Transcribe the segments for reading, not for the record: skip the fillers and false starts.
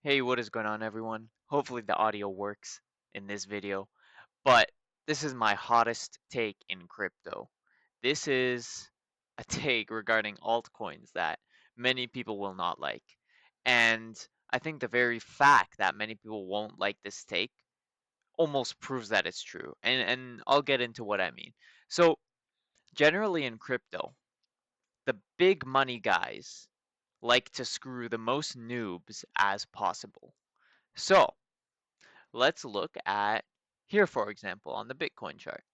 Hey, what is going on, everyone? Hopefully the audio works in this video, but this is my hottest take in crypto. This is a take regarding altcoins that many people will not like. And I think the very fact that many people won't like this take almost proves that it's true. And I'll get into what I mean. So, generally in crypto, the big money guys like to screw the most noobs as possible. So, let's look at here, for example, on the Bitcoin chart.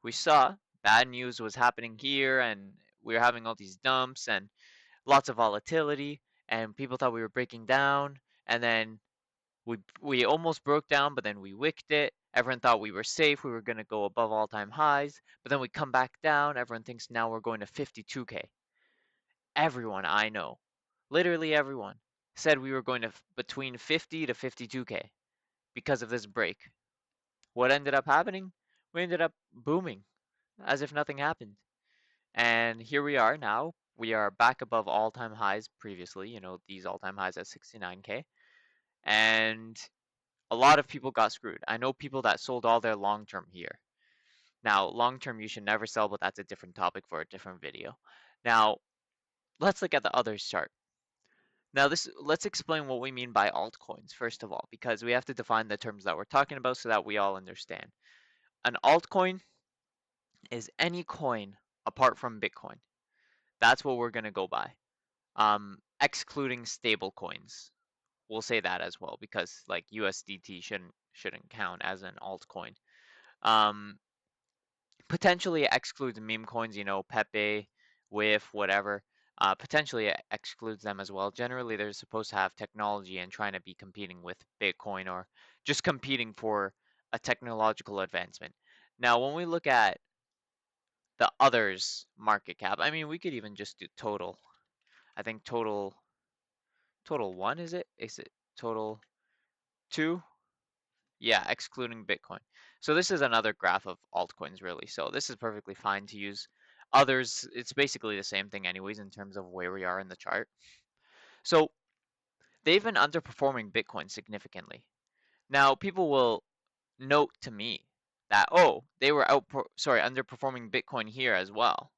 We saw bad news was happening here, and we were having all these dumps and lots of volatility, and people thought we were breaking down, and then we almost broke down, but then we wicked it. Everyone thought we were safe, we were going to go above all-time highs, but then we come back down. Everyone thinks now we're going to 52K. Everyone I know, literally everyone, said we were going to between 50 to 52K because of this break. What ended up happening? We ended up booming as if nothing happened. And here we are now. We are back above all-time highs previously, these all-time highs at 69K. And a lot of people got screwed. I know people that sold all their long-term here. Now, long-term you should never sell, but that's a different topic for a different video. Now, let's look at the others chart. Now, let's explain what we mean by altcoins first of all, because we have to define the terms that we're talking about so that we all understand. An altcoin is any coin apart from Bitcoin. That's what we're gonna go by. Excluding stable coins. We'll say that as well because like USDT shouldn't count as an altcoin. Um, Potentially excludes meme coins, Pepe, WIF, whatever. Potentially excludes them as well. Generally, they're supposed to have technology and trying to be competing with Bitcoin or just competing for a technological advancement. Now, when we look at the others market cap. I mean, we could even just do total. I think total one is it? Is it total two? Yeah, excluding Bitcoin. So this is another graph of altcoins really. So this is perfectly fine to use. Others, it's basically the same thing anyways in terms of where we are in the chart. So they've been underperforming Bitcoin significantly. Now people will note to me that they were underperforming Bitcoin here as well.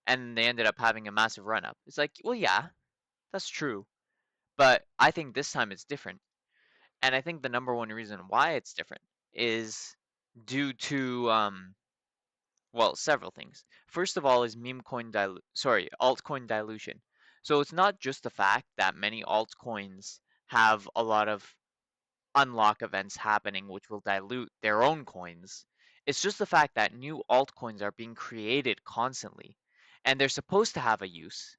And they ended up having a massive run up. It's like, well, yeah, that's true. But I think this time it's different. And I think the number one reason why it's different is due to well, several things. First of all is altcoin dilution. So it's not just the fact that many altcoins have a lot of unlock events happening which will dilute their own coins. It's just the fact that new altcoins are being created constantly and they're supposed to have a use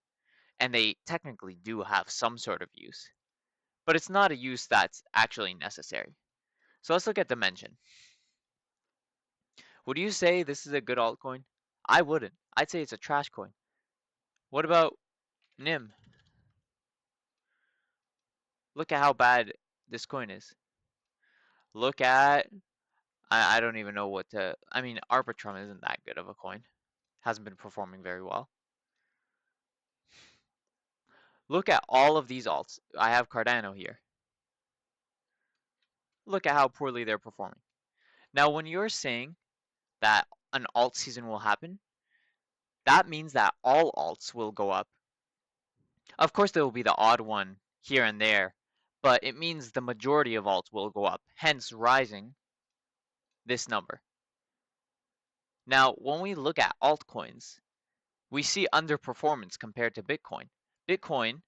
and they technically do have some sort of use, but it's not a use that's actually necessary. So let's look at Dimension. Would you say this is a good altcoin? I wouldn't. I'd say it's a trash coin. What about NIM? Look at how bad this coin is. Look at I don't even know what to. I mean, Arbitrum isn't that good of a coin. Hasn't been performing very well. Look at all of these alts. I have Cardano here. Look at how poorly they're performing. Now, when you're saying that an alt season will happen, that means that all alts will go up. Of course, there will be the odd one here and there, but it means the majority of alts will go up, hence rising this number. Now, when we look at altcoins, we see underperformance compared to Bitcoin. Bitcoin,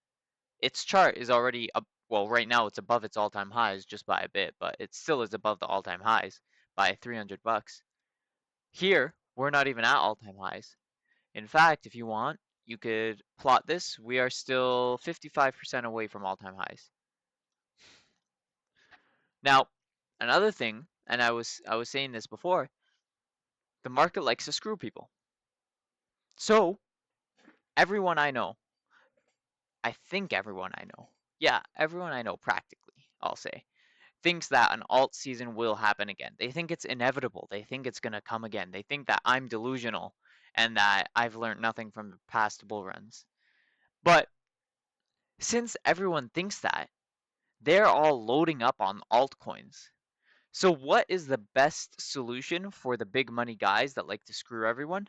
its chart is already up, well, right now it's above its all-time highs just by a bit, but it still is above the all-time highs by 300 bucks. Here, we're not even at all-time highs. In fact, if you want, you could plot this. We are still 55% away from all-time highs. Now, another thing, and I was saying this before, the market likes to screw people. So, everyone I know, I think everyone I know, yeah, everyone I know practically, I'll say, thinks that an alt season will happen again. They think it's inevitable. They think it's going to come again. They think that I'm delusional and that I've learned nothing from the past bull runs. But since everyone thinks that, they're all loading up on altcoins. So what is the best solution for the big money guys that like to screw everyone?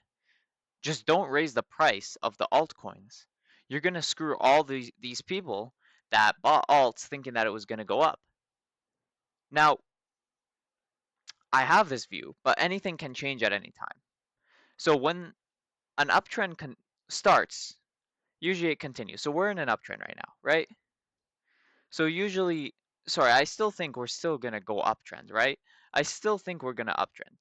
Just don't raise the price of the altcoins. You're going to screw all these people that bought alts thinking that it was going to go up. Now, I have this view, but anything can change at any time. So when an uptrend starts, usually it continues. So we're in an uptrend right now, right? So usually, sorry, I still think we're still going to go uptrend, right? I still think we're going to uptrend.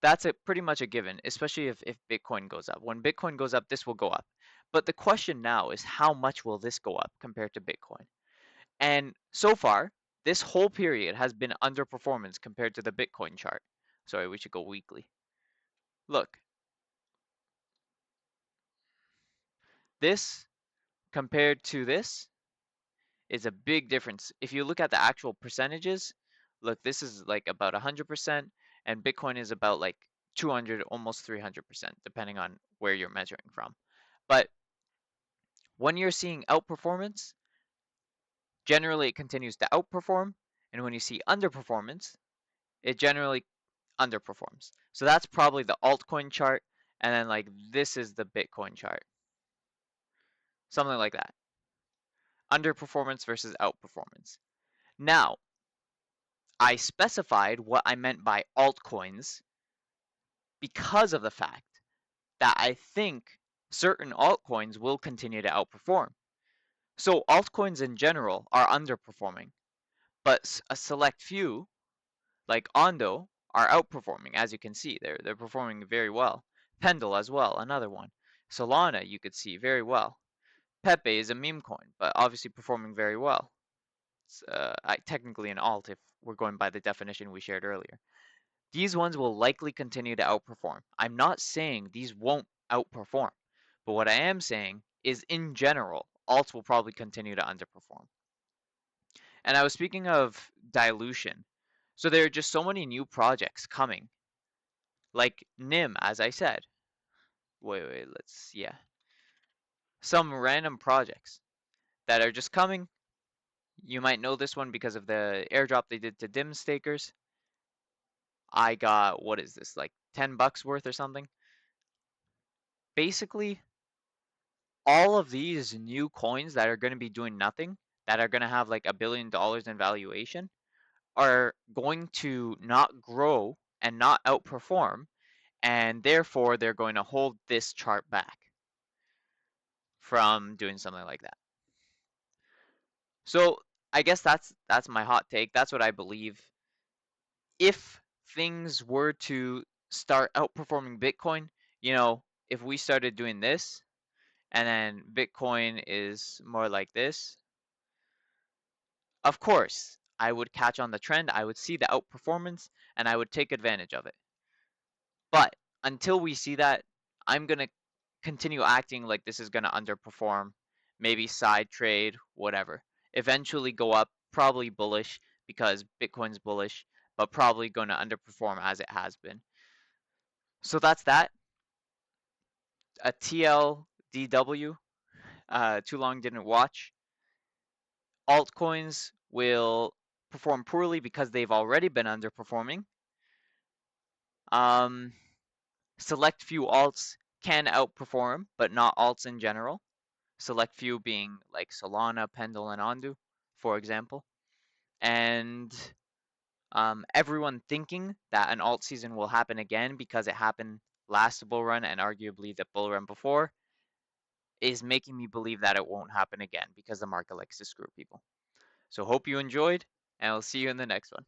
That's pretty much a given, especially if Bitcoin goes up. When Bitcoin goes up, this will go up. But the question now is how much will this go up compared to Bitcoin? And so far, this whole period has been underperformance compared to the Bitcoin chart. Sorry, we should go weekly. Look, this compared to this is a big difference. If you look at the actual percentages, look, this is like about 100%, and Bitcoin is about like 200, almost 300%, depending on where you're measuring from. But when you're seeing outperformance, generally it continues to outperform, and when you see underperformance, it generally underperforms. So that's probably the altcoin chart, and then like this is the Bitcoin chart. Something like that. Underperformance versus outperformance. Now, I specified what I meant by altcoins because of the fact that I think certain altcoins will continue to outperform. So altcoins in general are underperforming, but a select few, like Ondo, are outperforming. As you can see, they're performing very well. Pendle as well, another one. Solana, you could see very well. Pepe is a meme coin, but obviously performing very well. It's technically an alt if we're going by the definition we shared earlier. These ones will likely continue to outperform. I'm not saying these won't outperform, but what I am saying is in general, alts will probably continue to underperform. And I was speaking of dilution. So there are just so many new projects coming, like NIM, as I said. Yeah. Some random projects that are just coming. You might know this one because of the airdrop they did to DIM stakers. I got, what is this, like $10 worth or something? Basically, all of these new coins that are going to be doing nothing, that are going to have like $1 billion in valuation, are going to not grow and not outperform, and therefore they're going to hold this chart back from doing something like that. So I guess that's my hot take. That's what I believe. If things were to start outperforming Bitcoin, if we started doing this and then Bitcoin is more like this, of course, I would catch on the trend, I would see the outperformance, and I would take advantage of it. But until we see that, I'm going to continue acting like this is going to underperform, maybe side trade, whatever. Eventually go up, probably bullish because Bitcoin's bullish, but probably going to underperform as it has been. So that's that. A TLDW, too long didn't watch. Altcoins will perform poorly because they've already been underperforming. Um, Select few alts can outperform, but not alts in general. Select few being like Solana, Pendle, and Ondu, for example. And everyone thinking that an alt season will happen again because it happened last bull run and arguably the bull run before is making me believe that it won't happen again because the market likes to screw people. So hope you enjoyed, and I'll see you in the next one.